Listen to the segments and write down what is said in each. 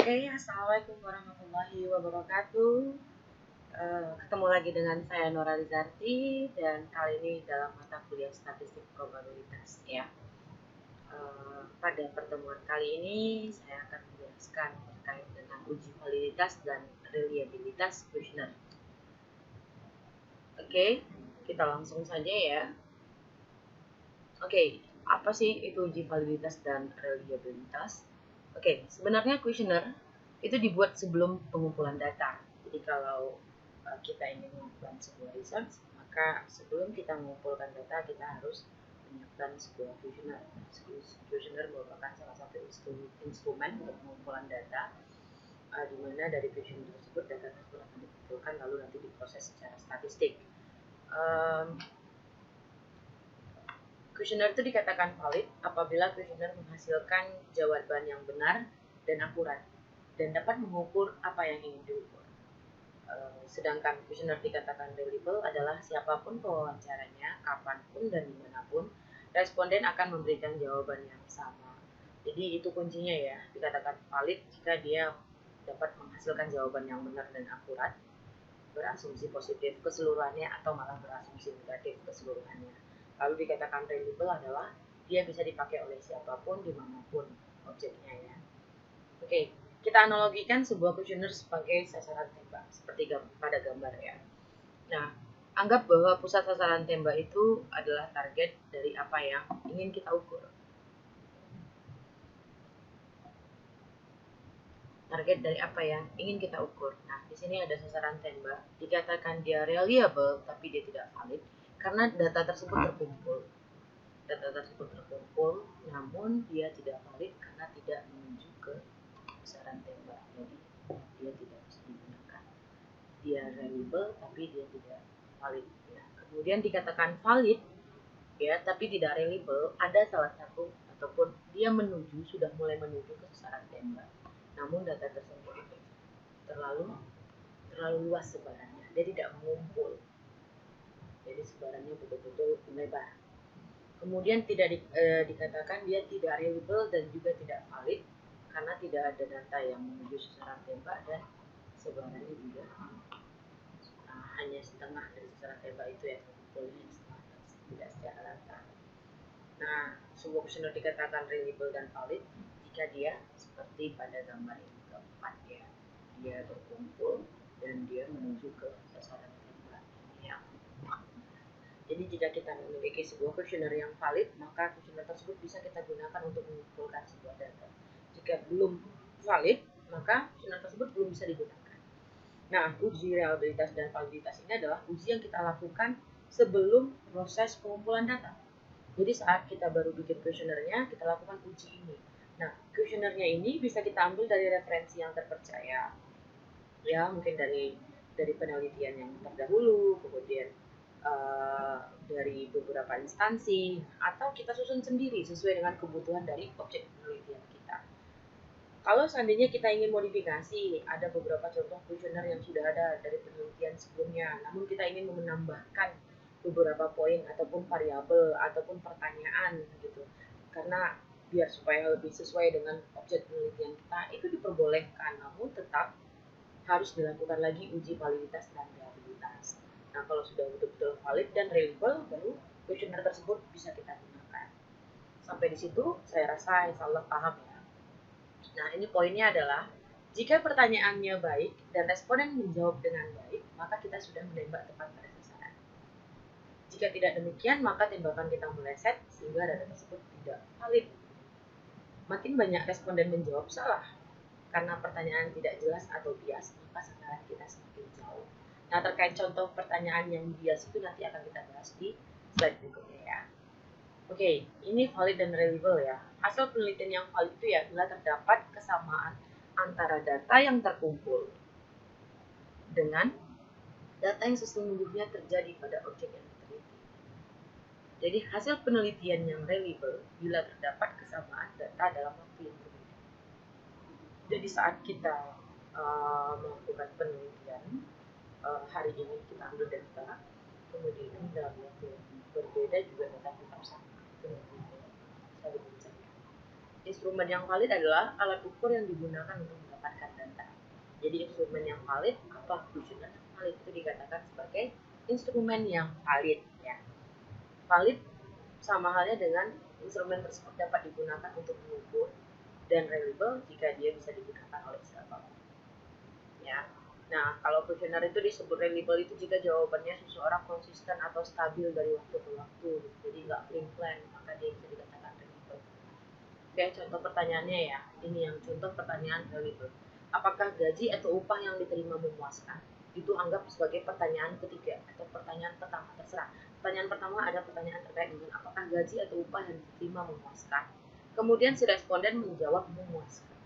Assalamualaikum warahmatullahi wabarakatuh. Ketemu lagi dengan saya Nora Rizarti dan kali ini dalam mata kuliah statistik probabilitas ya. Pada pertemuan kali ini saya akan menjelaskan terkait dengan uji validitas dan reliabilitas kuesioner. Kita langsung saja ya. Apa sih itu uji validitas dan reliabilitas? Sebenarnya kuesioner itu dibuat sebelum pengumpulan data. Jadi kalau kita ingin melakukan sebuah research, maka sebelum kita mengumpulkan data kita harus menyiapkan sebuah kuesioner. Kuesioner merupakan salah satu instrumen untuk pengumpulan data, di mana dari kuesioner tersebut data tersebut akan dikumpulkan lalu nanti diproses secara statistik. Kuesioner itu dikatakan valid apabila kuesioner menghasilkan jawaban yang benar dan akurat dan dapat mengukur apa yang ingin diukur. Sedangkan kuesioner dikatakan reliable adalah siapapun pewawancaranya, kapanpun dan dimanapun, responden akan memberikan jawaban yang sama. Jadi itu kuncinya ya, dikatakan valid jika dia dapat menghasilkan jawaban yang benar dan akurat, berasumsi positif keseluruhannya atau malah berasumsi negatif keseluruhannya. Lalu dikatakan reliable adalah dia bisa dipakai oleh siapapun dimanapun objeknya ya. Kita analogikan sebuah kuesioner sebagai sasaran tembak seperti pada gambar ya. Nah, anggap bahwa pusat sasaran tembak itu adalah target dari apa yang ingin kita ukur. Target dari apa yang ingin kita ukur. Nah, di sini ada sasaran tembak. Dikatakan dia reliable, tapi dia tidak valid karena data tersebut terkumpul. Data tersebut terkumpul, namun dia tidak valid karena tidak menuju ke sasaran tembak. Jadi dia tidak bisa digunakan. Dia reliable, tapi dia tidak valid. Ya. Kemudian dikatakan valid, ya, tapi tidak reliable. Ada salah satu ataupun dia sudah mulai menuju ke sasaran tembak. Namun data tersebut terlalu luas sebarannya, dia tidak mengumpul. Jadi sebarannya betul-betul melebar. Kemudian dikatakan dia tidak reliable dan juga tidak valid karena tidak ada data yang menuju sasaran tembak dan sebarannya juga hanya setengah dari sasaran tembak itu yang terkumpulnya tidak secara rata. Nah, sebuah kuesioner dikatakan reliable dan valid jika dia seperti pada gambar yang keempat ya, dia berkumpul dan dia menuju ke sasaran tembak ya. Jadi jika kita memiliki sebuah kuesioner yang valid, maka kuesioner tersebut bisa kita gunakan untuk mengumpulkan sebuah data. Jika belum valid, maka kuesioner tersebut belum bisa digunakan. Nah, uji reliabilitas dan validitas ini adalah uji yang kita lakukan sebelum proses pengumpulan data. Jadi saat kita baru bikin kuesionernya, kita lakukan uji ini. Nah, kuesionernya ini bisa kita ambil dari referensi yang terpercaya, ya mungkin dari penelitian yang terdahulu, kemudian dari beberapa instansi, atau kita susun sendiri sesuai dengan kebutuhan dari objek penelitian kita. Kalau seandainya kita ingin modifikasi, ada beberapa contoh kuesioner yang sudah ada dari penelitian sebelumnya, namun kita ingin menambahkan beberapa poin ataupun variabel ataupun pertanyaan gitu, karena biar supaya lebih sesuai dengan objek penelitian kita, itu diperbolehkan, namun tetap harus dilakukan lagi uji validitas dan reliabilitas. Nah, kalau sudah betul-betul valid dan reliable, baru kuesioner tersebut bisa kita gunakan. Sampai di situ saya rasa insya Allah paham ya. Nah, ini poinnya adalah jika pertanyaannya baik dan responden menjawab dengan baik, maka kita sudah menembak tepat pada sasaran. Jika tidak demikian, maka tembakan kita meleset sehingga data tersebut tidak valid. Makin banyak responden menjawab salah karena pertanyaan tidak jelas atau bias, maka sasaran kita semakin jauh. Nah, terkait contoh pertanyaan yang bias itu nanti akan kita bahas di slide berikutnya ya. Ini valid dan reliable ya. Hasil penelitian yang valid itu ya bila terdapat kesamaan antara data yang terkumpul dengan data yang sesungguhnya terjadi pada objek yang diteliti. Jadi hasil penelitian yang reliable bila terdapat kesamaan data dalam waktu yang berbeda. Jadi saat kita melakukan penelitian, hari ini kita ambil data, kemudian dalam waktu yang berbeda juga data tetap sama. Instrumen yang valid adalah alat ukur yang digunakan untuk mendapatkan Jadi instrumen yang valid apa? Questionnaire yang valid itu dikatakan sebagai instrumen yang valid ya. Valid sama halnya dengan instrumen tersebut dapat digunakan untuk mengukur dan reliable jika dia bisa digunakan oleh siapapun. Ya. Nah, kalau kuesioner itu disebut reliable itu jika jawabannya seseorang konsisten atau stabil dari waktu ke waktu, jadi nggak plan, maka dia bisa dikatakan reliable. Oke, contoh pertanyaannya ya. Ini yang contoh pertanyaan reliable. Apakah gaji atau upah yang diterima memuaskan? Itu anggap sebagai pertanyaan ketiga atau pertanyaan pertama, terserah. Pertanyaan pertama ada pertanyaan terkait dengan apakah gaji atau upah yang diterima memuaskan. Kemudian si responden menjawab memuaskan.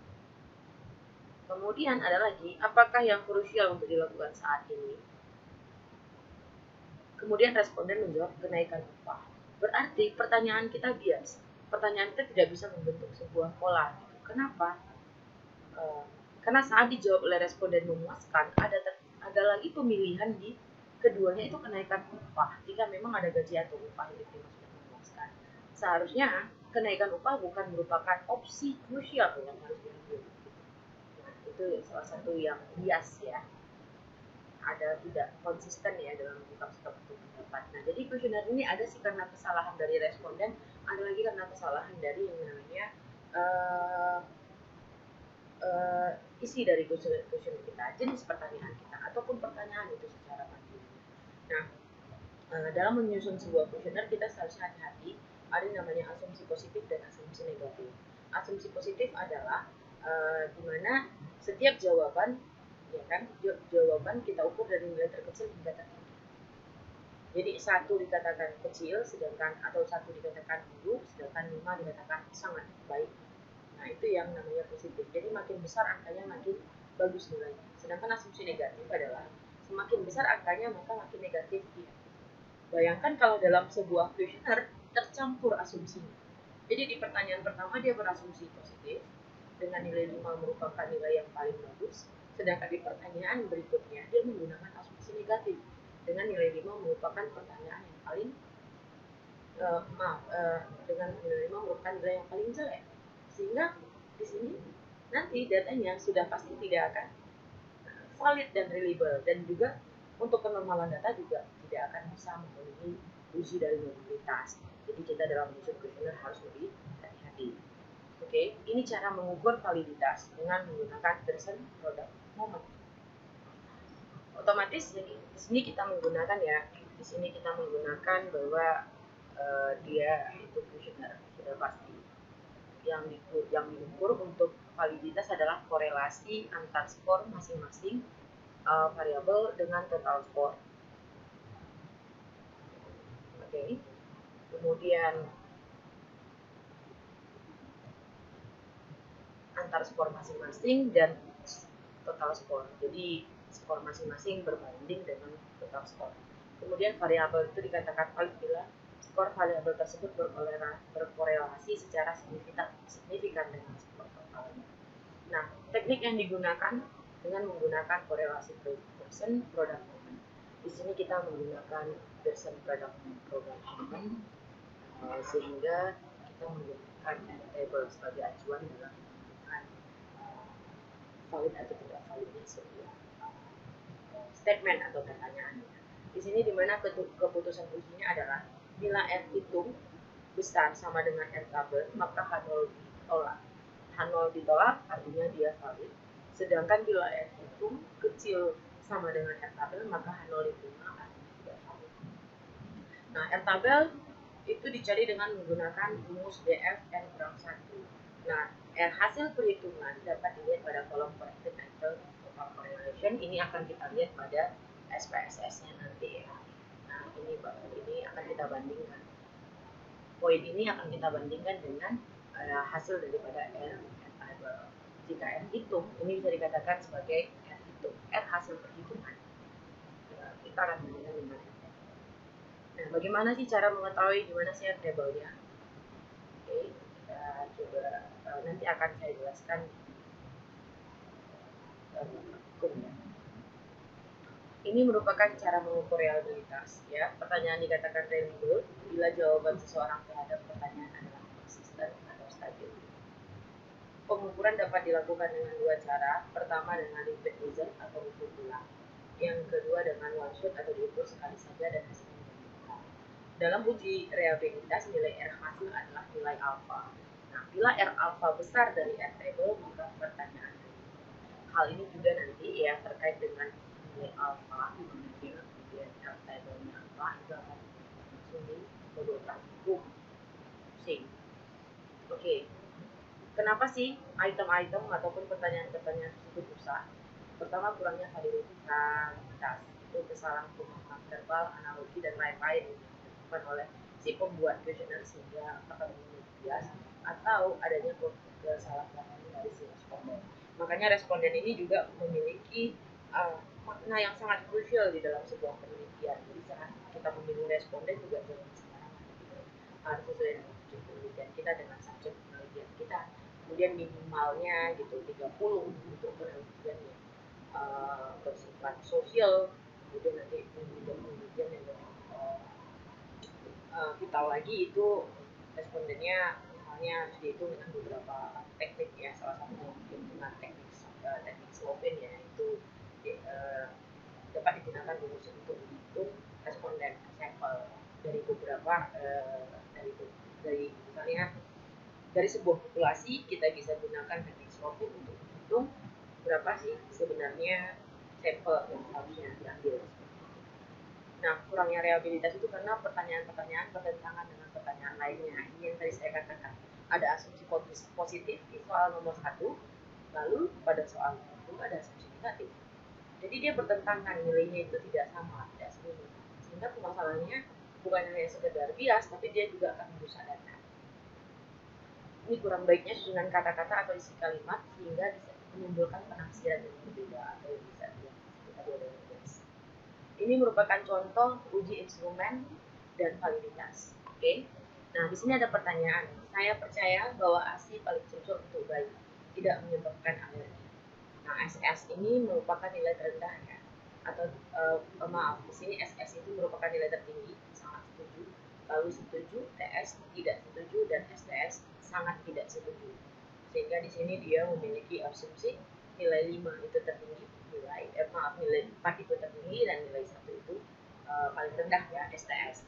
Kemudian ada lagi, apakah yang krusial untuk dilakukan saat ini? Kemudian responden menjawab kenaikan upah. Berarti pertanyaan kita bias. Pertanyaan kita tidak bisa membentuk sebuah pola. Kenapa? Karena saat dijawab oleh responden memuaskan, ada lagi pemilihan di keduanya itu kenaikan upah. Jika memang ada gaji atau upah yang diterima sudah memuaskan, seharusnya kenaikan upah bukan merupakan opsi krusial yang harus dipilih. Nah, itu salah satu yang bias ya. Ada tidak konsisten ya dalam mengungkap suatu pendapat. Nah, jadi kuesioner ini ada sih karena kesalahan dari responden, ada lagi karena kesalahan dari yang namanya isi dari kuesioner kita, jenis pertanyaan kita, ataupun pertanyaan itu secara mandiri. Nah, dalam menyusun sebuah kuesioner kita seharusnya hati-hati. Ada yang namanya asumsi positif dan asumsi negatif. Asumsi positif adalah di mana setiap jawaban ya kan jawaban kita ukur dari nilai terkecil hingga tertinggi. Jadi 1 dikatakan kecil sedangkan atau 1 dikatakan buruk sedangkan 5 dikatakan sangat baik. Nah, itu yang namanya positif. Jadi makin besar angkanya makin bagus nilainya. Sedangkan asumsi negatif adalah semakin besar angkanya maka makin negatif dia. Bayangkan kalau dalam sebuah kuesioner tercampur asumsinya. Jadi di pertanyaan pertama dia berasumsi positif dengan nilai 5 merupakan nilai yang paling bagus, sedangkan di pertanyaan berikutnya dia menggunakan asumsi negatif dengan nilai 5 merupakan pertanyaan yang paling dengan nilai 5 merupakan nilai yang paling jelek. Sehingga di sini nanti datanya sudah pasti tidak akan valid dan reliable, dan juga untuk kenormalan data juga tidak akan bisa memenuhi uji dari mobilitas. Jadi kita dalam menyusun kuesioner harus lebih hati-hati. Oke, ini cara mengukur validitas dengan menggunakan Pearson Product Moment. Otomatis jadi di sini kita menggunakan ya, di sini kita menggunakan bahwa dia itu kuesioner sudah pasti. Yang diukur untuk validitas adalah korelasi antar skor masing-masing variabel dengan total skor. Oke. Kemudian antar skor masing-masing dan total skor. Jadi skor masing-masing berbanding dengan total skor. Kemudian variabel itu dikatakan valid bila skor variabel tersebut berkorelasi secara signifikan dengan skor total. Nah, teknik yang digunakan dengan menggunakan korelasi Pearson product moment. Di sini kita menggunakan Pearson product moment sehingga kita menggunakan table sebagai acuan dalam menentukan valid atau tidak validnya sebuah statement atau pertanyaan. Di sini dimana keputusan ujinya adalah bila R hitung besar sama dengan R tabel, maka H0 ditolak. H0 ditolak artinya dia valid. Sedangkan bila R hitung kecil sama dengan R tabel, maka H0 diterima artinya tidak valid. Nah, R tabel itu dicari dengan menggunakan rumus DF N kurang 1. Nah, hasil perhitungan dapat dilihat pada kolom corrected angle total correlation. Ini akan kita lihat pada SPSS-nya nanti ya. Nah, ini akan kita bandingkan. Poin ini akan kita bandingkan dengan hasil daripada R tabel. Jika R hitung, ini bisa dikatakan sebagai R hitung, R hasil perhitungan. Kita akan bandingkan dengan R. Nah, bagaimana sih cara mengetahui gimana sih R tabelnya? Oke, kita coba nanti akan saya jelaskan hukumnya. Ini merupakan cara mengukur reliabilitas ya. Pertanyaan dikatakan reliable bila jawaban seseorang terhadap pertanyaan adalah konsisten atau stabil. Pengukuran dapat dilakukan dengan dua cara. Pertama dengan repeat result atau ukur ulang. Yang kedua dengan one shot atau diukur sekali saja dan hasilnya menentukan. Dalam uji reliabilitas, nilai R hasil adalah nilai alfa. Nah, bila R alfa besar dari R table, maka pertanyaan. Hal ini juga nanti ya terkait dengan nilai alfa, kemudian R table-nya apa, itu akan langsung di beberapa pusing. Oke. Kenapa sih item-item ataupun pertanyaan-pertanyaan tersebut susah? Pertama, kurangnya validitas, itu kesalahan pemahaman verbal, analogi, dan lain-lain yang dilakukan oleh si pembuat kuesioner sehingga akan memiliki bias atau adanya kesalahan dari si responden. Makanya responden ini juga memiliki makna yang sangat krusial di dalam sebuah penelitian. Jadi saat kita memilih responden juga jangan sembarangan, harus sesuai dengan tujuan penelitian kita dengan subjek penelitian kita. Kemudian minimalnya gitu 30 untuk penelitian yang bersifat sosial, kemudian nanti penelitian yang vital lagi itu respondennya misalnya dihitung dengan beberapa teknik ya, salah satunya mungkin dengan teknik Slovenia ya, itu dapat digunakan rumus untuk menghitung responden sampel dari beberapa dari misalnya dari sebuah populasi kita bisa gunakan teknik Slovenia untuk menghitung berapa sih sebenarnya sampel yang harusnya diambil. Nah, kurangnya reliabilitas itu karena pertanyaan-pertanyaan bertentangan dengan pertanyaan lainnya. Ini yang tadi saya katakan. Ada asumsi positif di soal nomor 1, lalu pada soal nomor 2 ada asumsi negatif. Jadi dia bertentangan, nilainya itu tidak sama, tidak seimbang. Sehingga permasalahannya bukan hanya sekedar bias, tapi dia juga akan merusak data. Ini kurang baiknya susunan kata-kata atau isi kalimat sehingga bisa menimbulkan penafsiran yang berbeda atau bisa kita dengan bias. Ini merupakan contoh uji instrumen dan validitas. Oke. Nah, di sini ada pertanyaan. Saya percaya bahwa ASI paling cocok untuk bayi, tidak menyebabkan alergi. Nah, SS ini merupakan nilai terendah ya. Atau maaf, di sini SS itu merupakan nilai tertinggi, sangat setuju. Lalu setuju, TS tidak setuju, dan STS sangat tidak setuju. Sehingga di sini dia memiliki asumsi nilai 5 itu tertinggi, nilai 4 itu tertinggi, dan nilai 1 itu paling rendah ya, STS.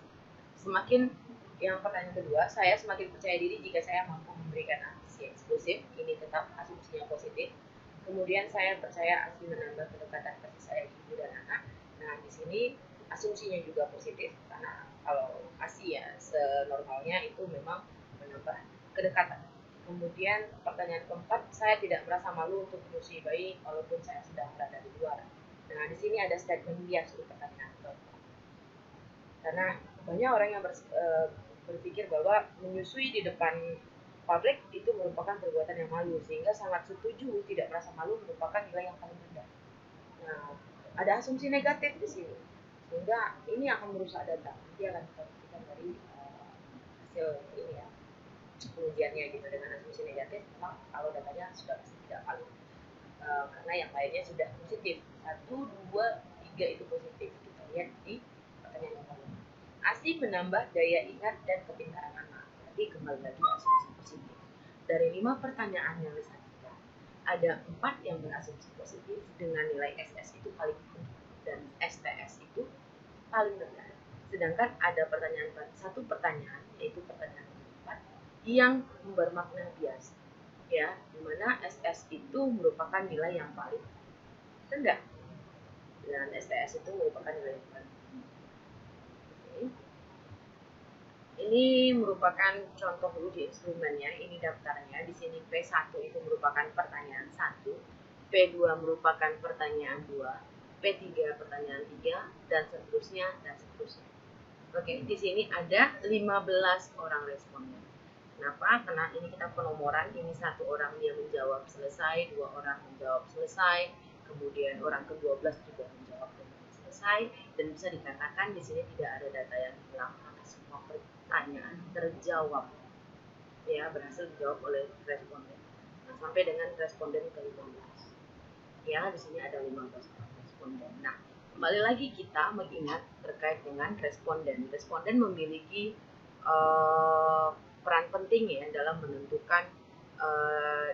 Semakin yang pertanyaan kedua, saya semakin percaya diri jika saya mampu memberikan ASI eksklusif, ini tetap asumsinya positif. Kemudian saya percaya ASI menambah kedekatan kasih sayang ibu dan anak. Nah, di sini asumsinya juga positif karena kalau ASI ya senormalnya itu memang menambah kedekatan. Kemudian pertanyaan keempat, saya tidak merasa malu untuk menyusui bayi walaupun saya sedang berada di luar. Nah, di sini ada statement bias di pertanyaan keempat. Karena banyak orang yang berpikir bahwa menyusui di depan publik itu merupakan perbuatan yang malu, sehingga sangat setuju tidak merasa malu merupakan nilai yang paling rendah. Nah, ada asumsi negatif di sini, sehingga ini akan merusak data. Nanti akan kita buktikan dari hasil ini ya, pengujiannya gitu. Dengan asumsi negatif, memang kalau datanya sudah pasti tidak valid. Karena yang lainnya sudah positif, 1, 2, 3 itu positif. Kita lihat di pertanyaan yang lain. ASI menambah daya ingat dan kepintaran anak. Jadi kembali lagi asumsi positif. Dari 5 pertanyaan yang disajikan, ada 4 yang berasumsi positif dengan nilai SS itu paling tinggi dan STS itu paling rendah. Sedangkan ada satu pertanyaan, yaitu pertanyaan keempat, yang bermakna bias, ya, dimana SS itu merupakan nilai yang paling rendah dan STS itu merupakan nilai yang paling tinggi. Ini merupakan contoh uji instrumennya, ini daftarnya. Di sini P1 itu merupakan pertanyaan 1, P2 merupakan pertanyaan 2, P3 pertanyaan 3, dan seterusnya dan seterusnya. Oke, di sini ada 15 orang responden. Kenapa? Karena ini kita penomoran, ini 1 orang dia menjawab selesai, 2 orang menjawab selesai, kemudian orang ke-12 juga menjawab dengan selesai, dan bisa dikatakan di sini tidak ada data yang hilang karena semua pertanyaan terjawab, ya, berhasil dijawab oleh responden. Nah, sampai dengan responden ke-15, ya, di sini ada 15 orang responden. Nah, kembali lagi kita mengingat terkait dengan responden. Responden memiliki peran penting ya dalam menentukan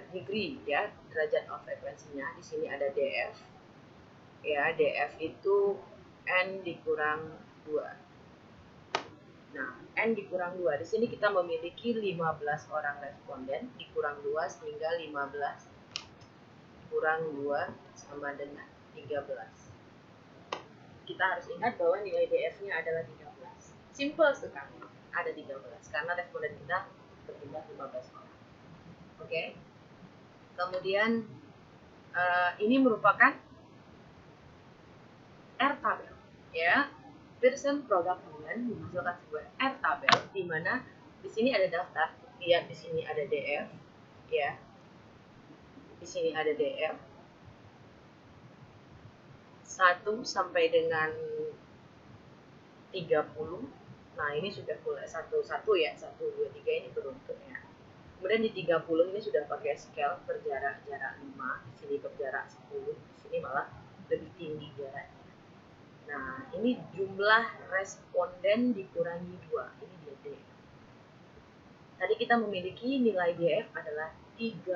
degree ya, derajat of frekuensinya. Di sini ada DF ya, DF itu N dikurang 2. Nah, N dikurang 2. Di sini kita memiliki 15 orang responden, dikurang 2 sehingga 15 kurang 2 sama dengan 13. Kita harus ingat bahwa nilai DF-nya adalah 13. Simple sekali. Ada 13 karena responden kita berjumlah 15 orang. Oke. Kemudian ini merupakan R tabel ya. Pearson Product Union menghasilkan sebuah R tabel di mana di sini ada daftar, lihat di sini ada DF ya. Di sini ada DF 1 sampai dengan 30. Nah, ini sudah mulai 1 ya, 1 2 3 ini beruntun ya. Kemudian di 30 ini sudah pakai scale berjarak 5, di sini berjarak 10, di sini malah lebih tinggi jaraknya. Nah, ini jumlah responden dikurangi 2. Ini dia DF. Tadi kita memiliki nilai DF adalah 13.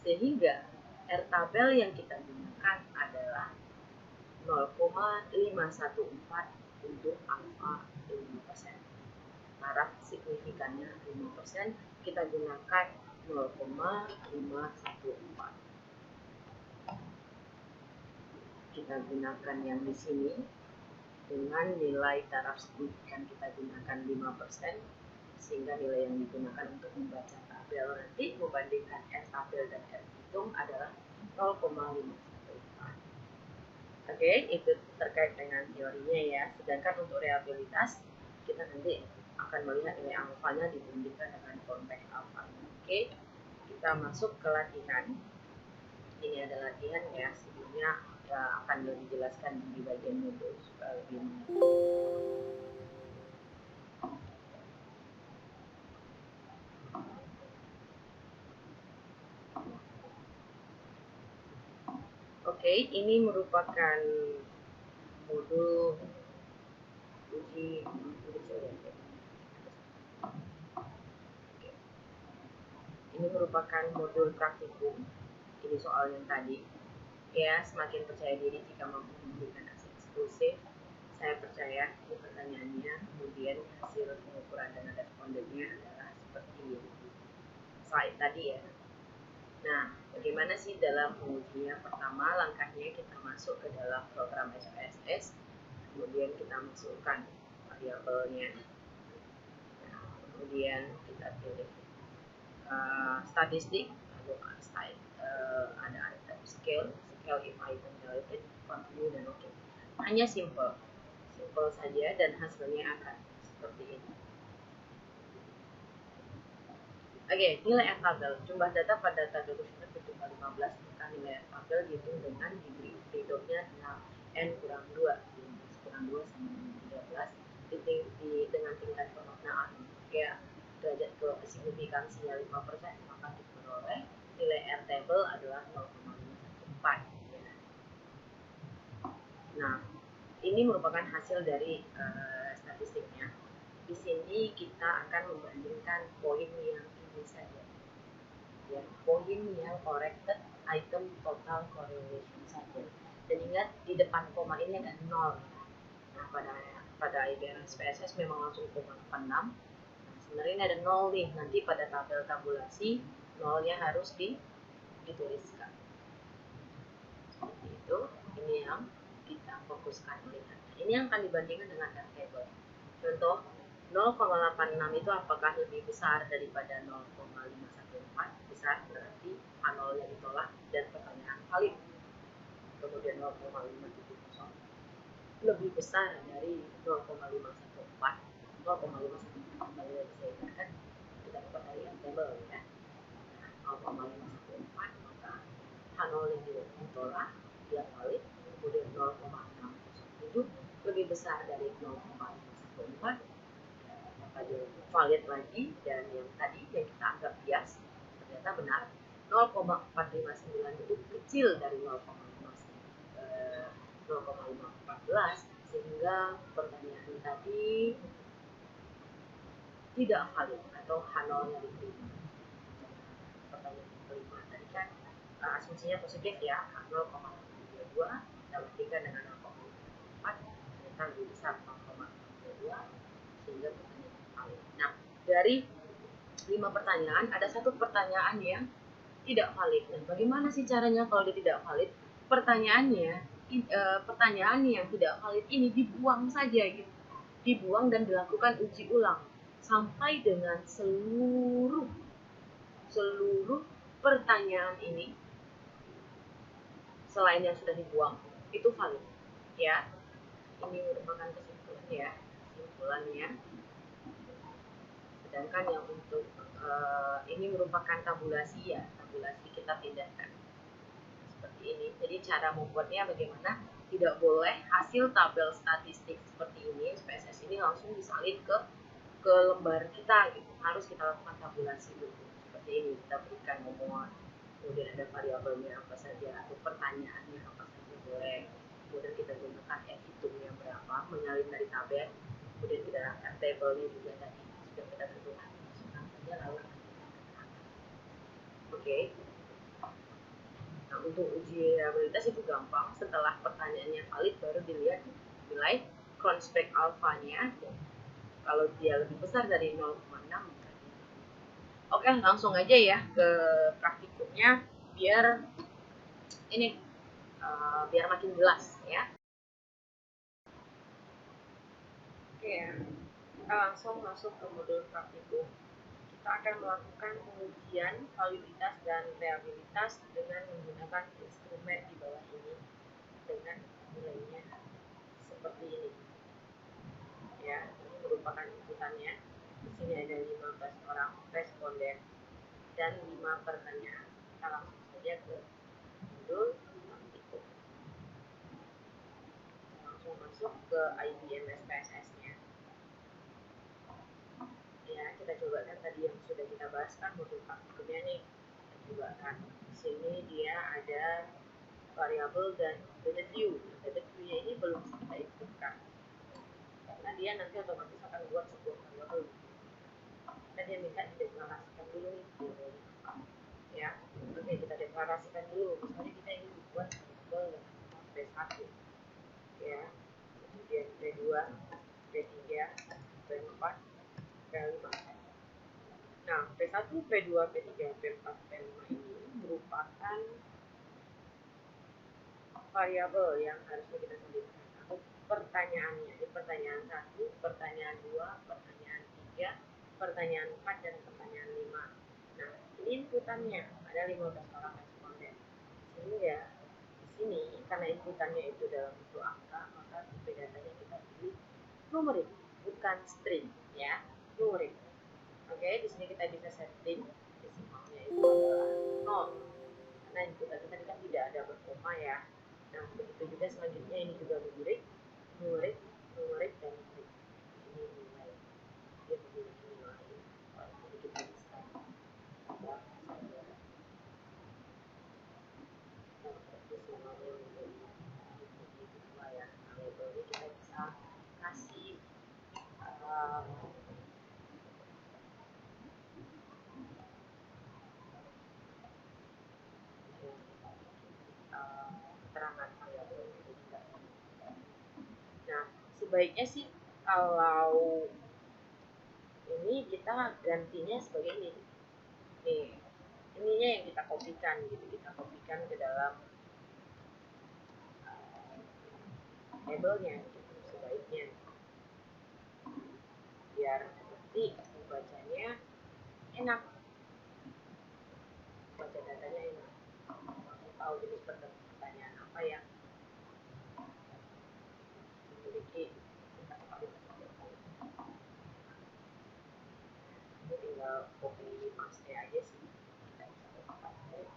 Sehingga R tabel yang kita gunakan adalah 0,514 untuk alfa 5%. Taraf signifikannya 5%, kita gunakan 0,514. Kita gunakan yang di sini dengan nilai taraf signifikan kita gunakan 5%, sehingga nilai yang digunakan untuk membaca tabel nanti membandingkan R tabel dan R hitung adalah 0,514. Oke, itu terkait dengan teorinya ya. Sedangkan untuk realitas kita nanti akan melihat nilai alfanya dibandingkan dengan konteks alfa. Oke, kita masuk ke latihan. Ini ada latihan ya, sebelumnya akan lebih dijelaskan di bagian modul supaya lebih mengerti. Oke, ini merupakan modul uji. Ini merupakan modul praktikum. Ini soal yang tadi. Ya, semakin percaya diri jika mampu memberikan hasil eksklusif. Saya percaya ini pertanyaannya, kemudian hasil pengukuran dan respondennya adalah seperti slide tadi ya. Nah, bagaimana sih dalam pengujinya? Pertama, langkahnya kita masuk ke dalam program SPSS, kemudian kita masukkan variabelnya. Nah, kemudian kita pilih statistik, lalu ada scale if item related, continue dan oke. Hanya simple saja dan hasilnya akan seperti ini. Oke, nilai R tabel. Jumlah data pada tabel tersebut berjumlah 15, maka nilai R tabel dihitung dengan degree of freedom-nya dengan N kurang 2, 15 kurang 2 sama dengan 13, dengan tingkat pemaknaan ya, derajat signifikansinya 5%, maka diperoleh nilai R tabel adalah 0,514 ya. Nah, ini merupakan hasil dari statistiknya. Di sini kita akan membandingkan poin yang ini saja, ya, poin yang corrected item total correlation saja. Dan ingat di depan koma ini ada 0. Nah, pada IBM SPSS memang langsung koma 86. Nah, sebenarnya ini ada 0 nih. Nanti pada tabel tabulasi 0-nya harus dituliskan. Seperti itu. Ini yang kita fokuskan melihat. Ini yang akan dibandingkan dengan R table. Contoh 0,86 itu apakah lebih besar daripada 0,514? Besar, berarti A0-nya ditolak dan pertanyaan valid. Kemudian 0,570 lebih besar dari 0,514. 0,514 kembali lagi saya ingatkan kita dapat dari R table ya. 0,514 maka A0-nya ditolak, dia valid. Kemudian 0,607 lebih besar dari 0,514, valid lagi, dan yang tadi yang kita anggap bias ternyata benar. 0,459 itu kecil dari 0,514, sehingga pertanyaan tadi tidak valid atau H0-nya diterima. pertanyaan kelima tadi kan asumsinya positif ya, 0,32 kita bandingkan dengan 0,4 ternyata lebih besar 0,32 sehingga pertanyaan valid. Nah, dari 5 pertanyaan ada satu pertanyaan yang tidak valid. Nah, bagaimana sih caranya kalau dia tidak valid? Pertanyaan yang tidak valid ini dibuang saja gitu, dibuang dan dilakukan uji ulang sampai dengan seluruh pertanyaan ini selain yang sudah dibuang itu valid ya. Ini merupakan kesimpulannya. Sedangkan yang untuk ini merupakan tabulasi ya, tabulasi kita pindahkan seperti ini. Jadi cara membuatnya bagaimana? Tidak boleh hasil tabel statistik seperti ini SPSS ini langsung disalin ke lembar kita gitu. Harus kita lakukan tabulasi dulu. Seperti ini kita berikan nomor, kemudian ada variabelnya apa saja atau pertanyaannya apa saja boleh. Kemudian kita gunakan hitungnya berapa, menyalin dari tabel. Kemudian kita akan tabelnya juga tadi sudah kita tentukan. Masukkan lalu. Oke. Nah, untuk uji reliabilitas itu gampang. Setelah pertanyaannya valid baru dilihat nilai conspect alfanya. Kalau dia lebih besar dari 0,6. Oke, langsung aja ya ke praktikumnya biar ini biar makin jelas ya. Oke, kita langsung masuk ke modul praktikum. Kita akan melakukan pengujian validitas dan reliabilitas dengan menggunakan instrumen di bawah ini dengan nilainya seperti ini. Ya, ini merupakan inputannya. Di sini ada 15 orang responden dan 5 pertanyaan. Kita langsung saja ke modul praktikum. Langsung masuk ke IBM SPSS-nya. Ya, kita coba kan tadi yang sudah kita bahas kan modul praktikumnya nih. Kita coba kan. Di sini dia ada variabel dan data view. Data view-nya ini belum kita inputkan. Karena dia nanti otomatis akan buat sebuah variabel. Kita dia minta dideklarasikan dulu nih. Ya, oke kita deklarasikan dulu. Misalnya kita ingin membuat variabel P1. Ya, kemudian P2, P3, P4, P5. Nah, P1, P2, P3, P4, P5 ini merupakan variabel yang harusnya kita sendirikan atau pertanyaannya. Jadi pertanyaan 1, pertanyaan 2, pertanyaan 3, pertanyaan 4, dan pertanyaan 5. Nah, ini inputannya ada 15 orang responden. Sehingga di sini karena inputannya itu dalam bentuk angka, maka tipe datanya kita pilih numerik, bukan string ya, numerik. Oke, di sini kita bisa setting desimalnya itu adalah 0. Karena inputan tadi kan tidak ada berkoma ya. Nah, begitu juga selanjutnya ini juga numerik, numerik, numerik, dan numerik. Ini nilai. Dia memiliki nilai. Jadi kita bisa tambah saja. Desimalnya menjadi dua ya. Nah, labelnya kita bisa kasih keterangan variabel. Nah, sebaiknya sih kalau ini kita gantinya sebagai ini. Nih, ininya yang kita kopikan gitu, kita kopikan ke dalam labelnya gitu, sebaiknya biar nanti membacanya enak, baca datanya enak, langsung tahu jenis pertanyaan apa yang memiliki tingkat kualitas. Ini tinggal copy paste aja sih, kita bisa copy paste.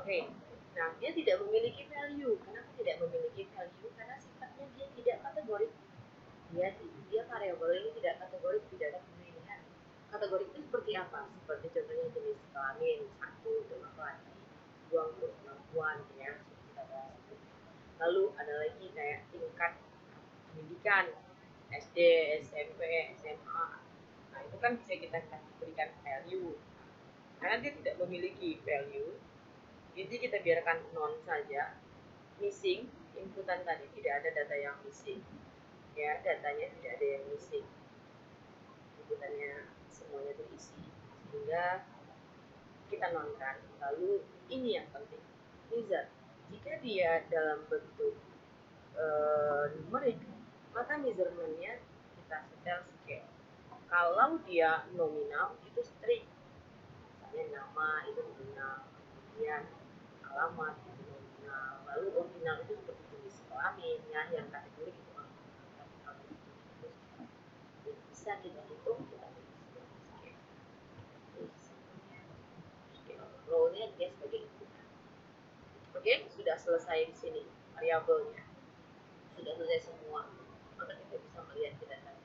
Oke, nah dia tidak memiliki value. Kenapa tidak memiliki value? Karena sifatnya dia tidak kategorik. dia variabel ini tidak kategorik, tidak ada pemilihan. Kategorik itu seperti apa? Seperti contohnya jenis kelamin, satu untuk laki-laki, dua untuk perempuan, ya. Lalu ada lagi kayak tingkat pendidikan, SD, SMP, SMA. Nah, itu kan bisa kita berikan value. Karena dia tidak memiliki value, jadi kita biarkan non saja. Missing, inputan tadi tidak ada data yang missing, ya, datanya tidak ada yang missing, inputannya semuanya terisi, sehingga kita nonkan. Lalu ini yang penting, result. Jika dia dalam bentuk numerik, maka measurementnya kita setel scale. Kalau dia nominal itu string, misalnya nama itu nominal, kemudian alamat itu nominal. Lalu ordinal itu seperti jenis kelamin, ya, yang kategori itu bisa kita hitung, kita role-nya dia sebagai inputan. Oke, sudah selesai di sini variabelnya, sudah selesai semua, maka kita bisa melihat kita tadi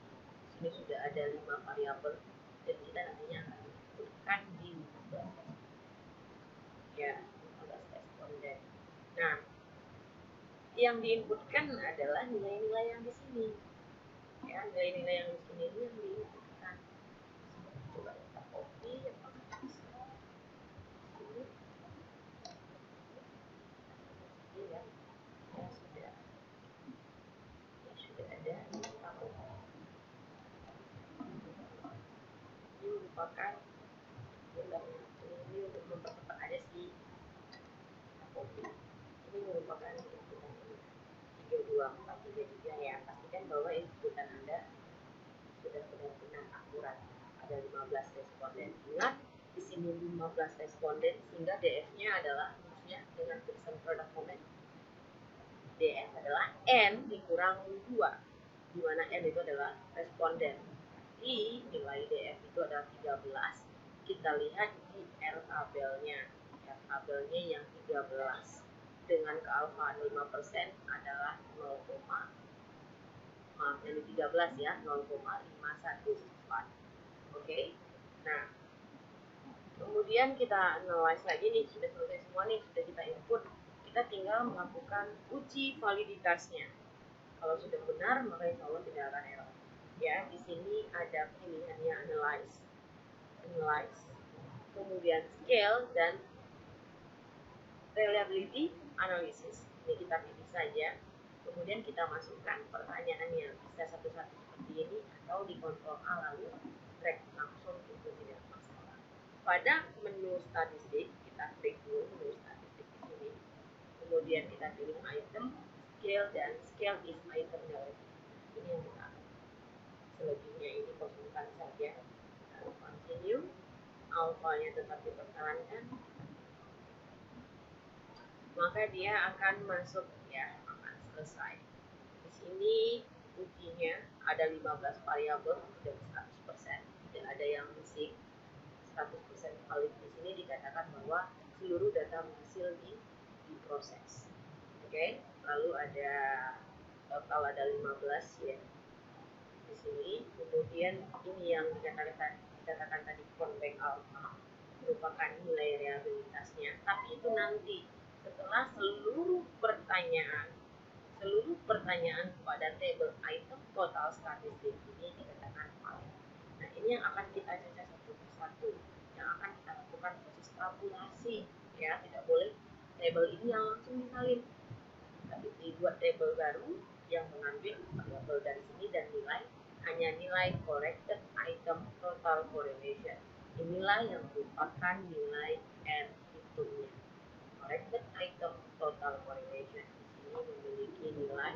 ini sudah ada 5 variabel dan kita nantinya akan inputkan di 15 ya, 15 responden. Nah, yang diinputkan adalah nilai-nilai yang di sini, ya, nilai-nilai yang di sini ini yang diinputkan. Coba kita copy ya, sudah ada. Ini merupakan ini untuk mempercepat aja sih. Ini merupakan inputan 3243 ya. Pastikan bahwa inputan Anda sudah benar-benar akurat. Ada 15 responden. Ingat di sini 15 responden sehingga DF-nya adalah maksudnya dengan tulisan product moment. DF adalah N dikurang 2, di mana N itu adalah responden. Jadi nilai DF itu adalah 13. Kita lihat di R tabelnya. R tabelnya yang 13 dengan kealfaan 5% adalah 0, maaf ini 13 ya, 0,514. Oke. Nah, kemudian kita analyze lagi nih, sudah selesai semua nih, sudah kita input. Kita tinggal melakukan uji validitasnya. Kalau sudah benar, maka insya Allah tidak akan error. Ya, di sini ada pilihannya analyze, kemudian scale dan reliability analysis. Ini kita pilih saja. Kemudian kita masukkan pertanyaannya, bisa satu-satu seperti ini atau di kontrol A lalu drag langsung, itu tidak masalah. Pada menu statistik kita klik dulu menu statistik di sini. Kemudian kita pilih item, scale, dan scale is item relative. Ini yang kita selebihnya ini kosongkan saja. Lalu continue, alfanya tetap dipertahankan, maka dia akan masuk ya, akan selesai. Di sini ujinya ada 15 variabel dan 100%, tidak ada yang missing. 100% valid. Di sini dikatakan bahwa seluruh data hasil diproses. Oke, lalu ada total ada 15 ya di sini. Kemudian ini yang dikatakan tadi convex alpha merupakan nilai realitasnya, tapi itu nanti setelah seluruh pertanyaan pada table item total statistik ini dikatakan valid. Nah, ini yang akan kita cek satu persatu, yang akan kita lakukan proses tabulasi, ya, tidak boleh table ini yang langsung disalin, tapi dibuat table baru yang mengambil variabel dari sini dan nilai hanya nilai corrected item total correlation. Inilah yang merupakan nilai N hitungnya. Corrected item total correlation di sini memiliki nilai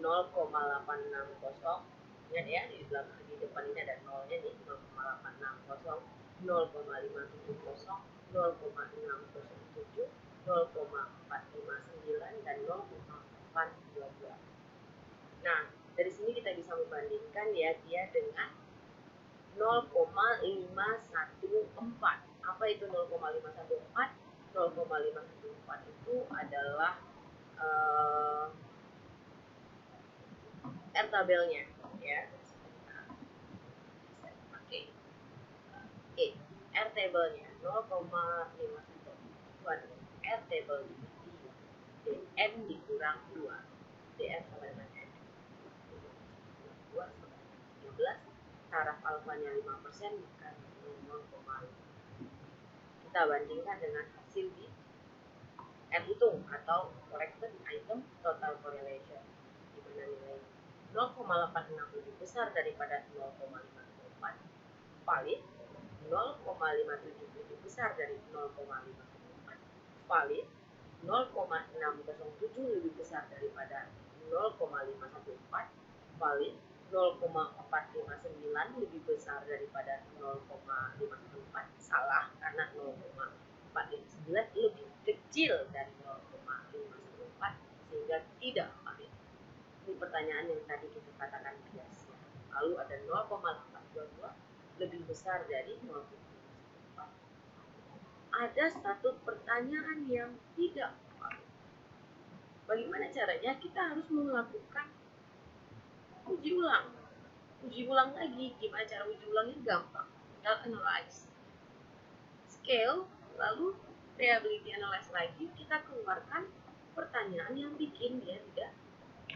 0,860. Ingat ya, di depan ini ada nolnya nih, 0,860, 0,570, 0,607, 0,459, dan 0,422. Nah, dari sini kita bisa membandingkan ya dia dengan 0,514. Apa itu 0,514? 0,514 itu adalah lihat tabelnya ya. Oke. R table-nya 0,51. R table-nya dn dikurang 2. dn sama dengan n 2 sama dengan 13. Taraf alfanya 5%, maka 0,5. Kita bandingkan dengan hasil di R hitung atau corrected item total correlation, di mana nilai 0,86 lebih besar daripada 0,54, valid. 0,57 lebih besar dari 0,54, valid. 0,607 lebih besar daripada 0,514, valid. 0,459 lebih besar daripada 0,514, salah, karena 0,459 lebih kecil dari 0,514, sehingga tidak valid. Ini pertanyaan yang tadi kita katakan bias. Lalu ada 0,822 lebih besar dari 0,514. Ada satu pertanyaan yang tidak valid. Bagaimana caranya? Kita harus melakukan uji ulang. Uji ulang lagi. Gimana cara uji ulangnya? Gampang. Tinggal analyze. Scale, lalu reliability analyze lagi. Kita keluarkan pertanyaan yang bikin dia tidak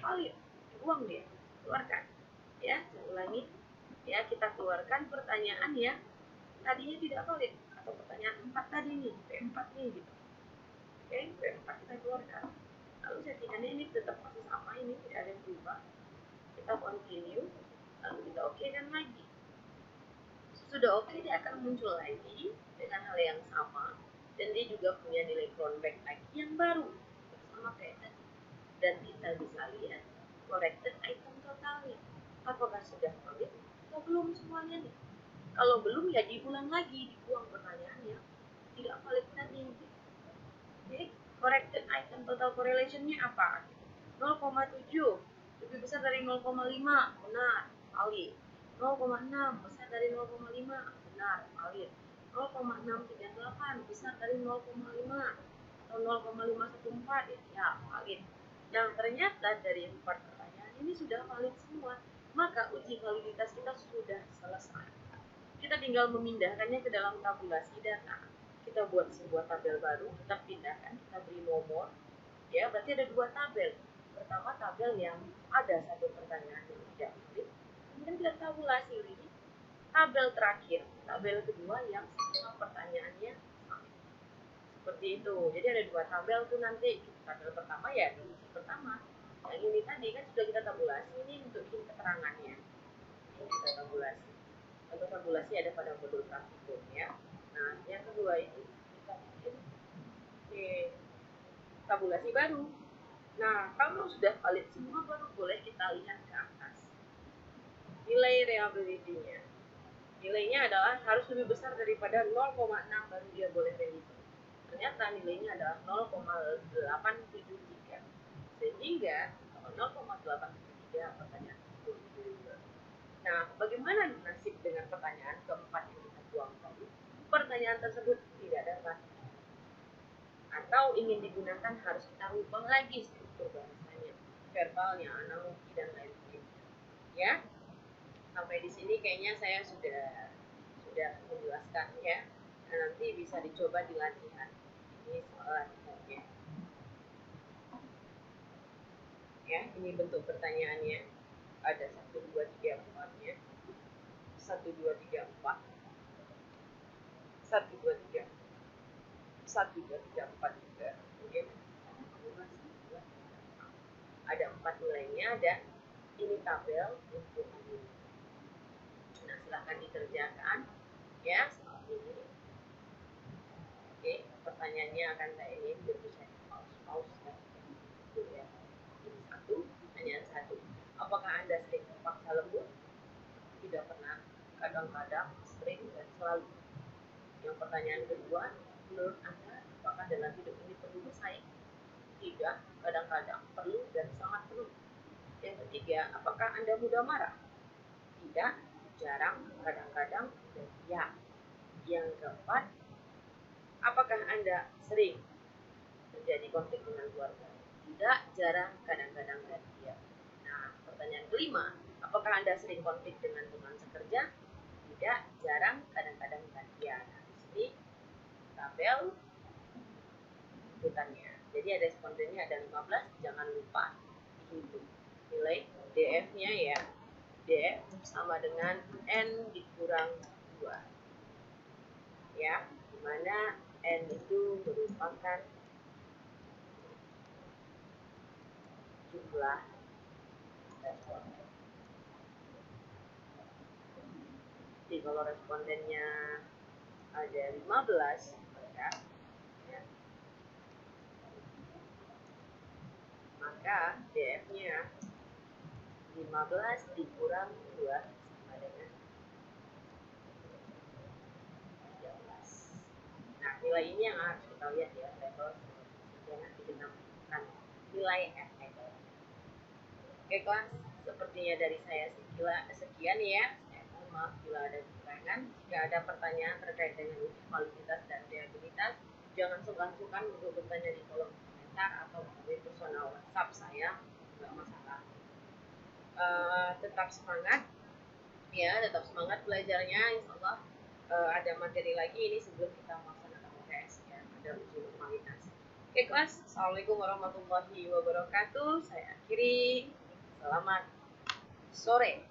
valid. Buang dia. Keluarkan. Ya, saya ulangi. Ya, kita keluarkan pertanyaan yang tadinya tidak valid. Atau pertanyaan 4 tadi nih. P4 nih gitu. Oke, P4 kita keluarkan. Lalu settingannya ini tetap masih sama. Ini tidak ada yang berubah. Kita continue, lalu kita oke kan lagi. Sudah oke, dia akan muncul lagi dengan hal yang sama, dan dia juga punya nilai cronback lagi yang baru sama kayak tadi. Dan kita bisa lihat corrected item totalnya, apakah sudah valid atau belum semuanya nih. Kalau belum ya diulang lagi, dibuang pertanyaannya tidak valid tadi. Jadi corrected item total correlationnya apa? 0,7 lebih besar dari 0,5, benar, valid. 0,6 besar dari 0,5, benar, valid. 0,638 besar dari 0,5 atau 0,514, ya valid. Yang ternyata dari 4 pertanyaan ini sudah valid semua, maka uji validitas kita sudah selesai. Kita tinggal memindahkannya ke dalam tabulasi data. Kita buat sebuah tabel baru, kita pindahkan, kita beri nomor. Ya, berarti ada 2 tabel. Pertama, tabel yang ada satu pertanyaan yang tidak valid. Kemudian kita tabulasi lagi tabel terakhir, tabel kedua yang semua pertanyaannya valid. Seperti itu. Jadi ada 2 tabel tuh nanti. Tabel pertama ya di uji pertama. Yang ini tadi kan sudah kita tabulasi, ini untuk keterangannya. Ini kita tabulasi. Untuk tabulasi ada pada modul praktikum ya. Nah, yang kedua ini kita bikin tabulasi baru. Nah, kalau sudah valid semua, baru boleh kita lihat ke atas. Nilai reliability-nya. Nilainya adalah harus lebih besar daripada 0,6 baru dia boleh reliable. Ternyata nilainya adalah 0,873. Sehingga kalau 0,873 pertanyaan tersebut. Nah, bagaimana nasib dengan pertanyaan keempat yang kita buang tadi? Pertanyaan tersebut tidak dapat atau ingin digunakan, harus kita rubah lagi struktur bahasanya, verbalnya, analogi dan lain-lain. Ya, sampai di sini kayaknya saya sudah menjelaskan ya. Nah, nanti bisa dicoba di latihan. Ini soal latihannya. Ya, ini bentuk pertanyaannya. Ada 1, 2, 3, 4-nya. 1, 2, 3, 4. 1, 2, 3. 1, 2, 3, 4 juga. Kemudian ada 4 nilainya, dan ini tabel untuk ini. Nah, silahkan dikerjakan ya soal ini. Oke, pertanyaannya akan saya ini biar bisa pause ya. Ini 1, pertanyaan 1. Apakah Anda sering terpaksa lembur? Tidak pernah, kadang-kadang, sering, dan selalu. Yang pertanyaan kedua, menurut Anda apakah dalam hidup ini perlu bersaing? Tidak, kadang-kadang, perlu, dan sangat perlu. Yang ketiga, apakah Anda mudah marah? Tidak, jarang, kadang-kadang, dan ya. Yang keempat, apakah Anda sering terjadi konflik dengan keluarga? Tidak, jarang, kadang-kadang, dan ya. Nah, Pertanyaan kelima, apakah Anda sering konflik dengan teman sekerja? Tidak, jarang, kadang-kadang gantian. Nah, di sini tabel urutannya. Jadi ada respondennya ada 15, jangan lupa dihitung. Nilai DF-nya ya. DF sama dengan N dikurang 2. Ya, dimana N itu merupakan jumlah responden. Jadi kalau respondennya ada 15, maka DF-nya 15 dikurang 2 sama dengan 13. Nah, nilai ini yang harus kita lihat ya, level sehingga nanti kita menemukan nilai F-nya. Oke kelas, sepertinya dari saya sekian ya. Mohon maaf bila ada kekurangan. Jika ada pertanyaan terkait dengan uji validitas dan reliabilitas, jangan sungkan-sungkan untuk bertanya di kolom komentar atau melalui personal WhatsApp saya, nggak masalah. Tetap semangat ya, tetap semangat belajarnya. Insya Allah ada materi lagi ini sebelum kita melaksanakan UTS ya, ada uji formalitas. Oke kelas, Assalamualaikum warahmatullahi wabarakatuh. Saya akhiri. Selamat sore.